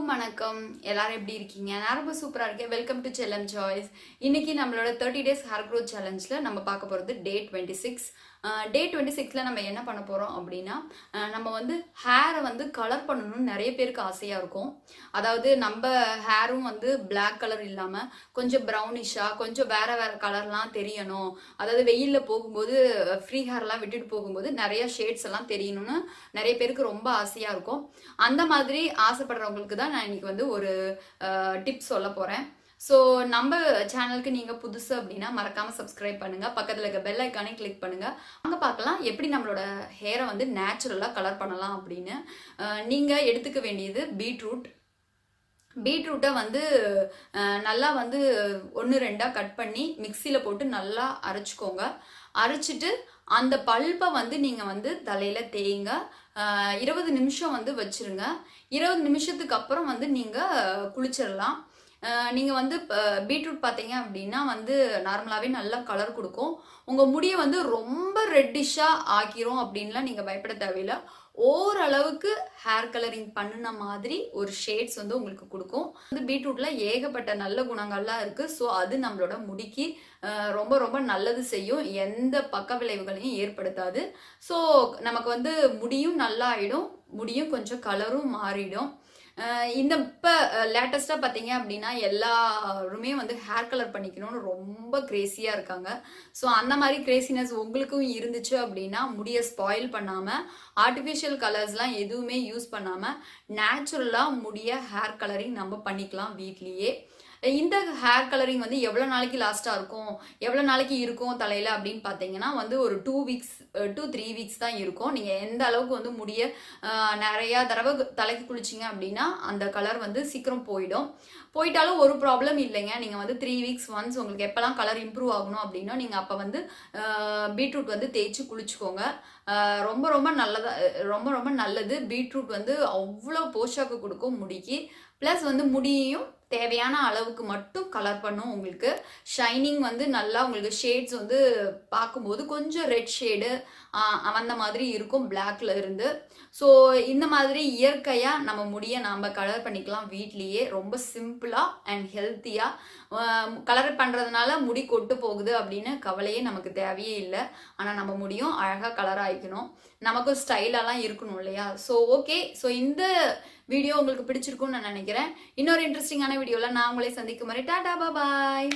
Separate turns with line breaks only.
எல்லாருக்கும் வணக்கம். எல்லாரும் எப்படி இருக்கீங்க? நான் ரொம்ப சூப்பரா இருக்கேன். வெல்கம் டு செல்லம் சாய்ஸ். இன்னைக்கு நம்மளோட 30 டேஸ் ஹேர் க்ரோத் சேலஞ்சில் நம்ம பார்க்க போகிறது டே 26. டே 26ல நம்ம என்ன பண்ண போகிறோம் அப்படின்னா, நம்ம வந்து ஹேரை வந்து கலர் பண்ணணும்னு நிறைய பேருக்கு ஆசையாக இருக்கும். அதாவது நம்ம ஹேரும் வந்து பிளாக் கலர் இல்லாமல் கொஞ்சம் ப்ரௌனிஷாக கொஞ்சம் வேறு வேறு கலர்லாம் தெரியணும். அதாவது வெயிலில் போகும்போது ஃப்ரீ ஹேர்லாம் விட்டுட்டு போகும்போது நிறைய ஷேட்ஸ் எல்லாம் தெரியணும்னு நிறைய பேருக்கு ரொம்ப ஆசையாக இருக்கும். அந்த மாதிரி ஆசைப்படுறவங்களுக்கு தான் நான் இன்னைக்கு வந்து ஒரு டிப்ஸ் சொல்ல போகிறேன். ஸோ நம்ம சேனலுக்கு நீங்கள் புதுசு அப்படின்னா மறக்காமல் சப்ஸ்கிரைப் பண்ணுங்கள். பக்கத்தில் இருக்க பெல் ஐக்கானே கிளிக் பண்ணுங்கள். அங்கே பார்க்கலாம் எப்படி நம்மளோட ஹேரை வந்து நேச்சுரலாக கலர் பண்ணலாம் அப்படின்னு. நீங்கள் எடுத்துக்க வேண்டியது பீட்ரூட்டை வந்து நல்லா வந்து 1-2 கட் பண்ணி மிக்சியில் போட்டு நல்லா அரைச்சிக்கோங்க. அரைச்சிட்டு அந்த பல்பை வந்து நீங்கள் வந்து தலையில் தேய்ங்க. 20 நிமிஷம் வந்து வச்சுருங்க. 20 நிமிஷத்துக்கு அப்புறம் வந்து நீங்கள் குளிச்சிடலாம். நீங்கள் வந்து பீட்ரூட் பார்த்தீங்க அப்படின்னா வந்து நார்மலாகவே நல்லா கலர் கொடுக்கும். உங்கள் முடியை வந்து ரொம்ப ரெட்டிஷாக ஆக்கிரும் அப்படின்லாம் நீங்கள் பயப்பட தேவையில்லை. ஓரளவுக்கு ஹேர் கலரிங் பண்ணின மாதிரி ஒரு ஷேட்ஸ் வந்து உங்களுக்கு கொடுக்கும். வந்து பீட்ரூட்ல ஏகப்பட்ட நல்ல குணங்கள்லாம் இருக்கு. ஸோ அது நம்மளோட முடிக்கு ரொம்ப ரொம்ப நல்லது செய்யும். எந்த பக்க விளைவுகளையும் ஏற்படுத்தாது. ஸோ நமக்கு வந்து முடியும் நல்லா ஆயிடும், முடியும் கொஞ்சம் கலரும் மாறிடும். இந்த இப்போ லேட்டஸ்ட்டாக பார்த்தீங்க அப்படின்னா எல்லாருமே வந்து ஹேர் கலர் பண்ணிக்கணும்னு ரொம்ப கிரேசியாக இருக்காங்க. ஸோ அந்த மாதிரி கிரேசினஸ் உங்களுக்கும் இருந்துச்சு அப்படின்னா முடியை ஸ்பாயில் பண்ணாமல் ஆர்டிஃபிஷியல் கலர்ஸ்லாம் எதுவுமே யூஸ் பண்ணாமல் நேச்சுரலாக முடிய ஹேர் கலரிங் நம்ம பண்ணிக்கலாம் வீட்லேயே. இந்த ஹேர் கலரிங் வந்து எவ்வளோ நாளைக்கு லாஸ்ட்டாக இருக்கும், எவ்வளோ நாளைக்கு இருக்கும் தலையில் அப்படின்னு பார்த்தீங்கன்னா வந்து ஒரு 2-3 வீக்ஸ் தான் இருக்கும். நீங்கள் எந்த அளவுக்கு வந்து முடிய நிறையா தடவை தலைக்கு குளிச்சிங்க அப்படின்னா அந்த கலர் வந்து சீக்கிரம் போயிட்டாலும் ஒரு ப்ராப்ளம் இல்லைங்க. நீங்கள் வந்து 3 வீக்ஸ் ஒன்ஸ் உங்களுக்கு எப்போல்லாம் கலர் இம்ப்ரூவ் ஆகணும் அப்படின்னா நீங்கள் அப்போ வந்து பீட்ரூட் வந்து தேய்ச்சி குளிச்சுக்கோங்க. ரொம்ப ரொம்ப நல்லது. பீட்ரூட் வந்து அவ்வளோ போஷாக்கு கொடுக்கும் முடிக்கு. ப்ளஸ் வந்து முடியையும் தேவையான அளவுக்கு மட்டும் கலர் பண்ணும். உங்களுக்கு ஷைனிங் வந்து நல்லா உங்களுக்கு ஷேட்ஸ் வந்து பார்க்கும்போது கொஞ்சம் ரெட் ஷேடு அந்த மாதிரி இருக்கும் பிளாக்ல இருந்து. ஸோ இந்த மாதிரி இயற்கையாக நம்ம முடிய நாம் கலர் பண்ணிக்கலாம் வீட்லேயே. ரொம்ப சிம்பிளாக அண்ட் ஹெல்த்தியாக கலர் பண்ணுறதுனால முடி கொட்டு போகுது அப்படின்னு கவலையே நமக்கு தேவையே இல்லை. ஆனால் நம்ம முடியும் அழகாக கலர் ஆகிக்கணும், நமக்கும் ஸ்டைலாலாம் இருக்கணும் இல்லையா? So okay. ஸோ இந்த வீடியோ உங்களுக்கு பிடிச்சிருக்கும்னு நான் நினைக்கிறேன். இன்னொரு இன்ட்ரெஸ்டிங்கான வீடியோவில் நான் உங்களை சந்திக்கும் வரை டாடா பாய்.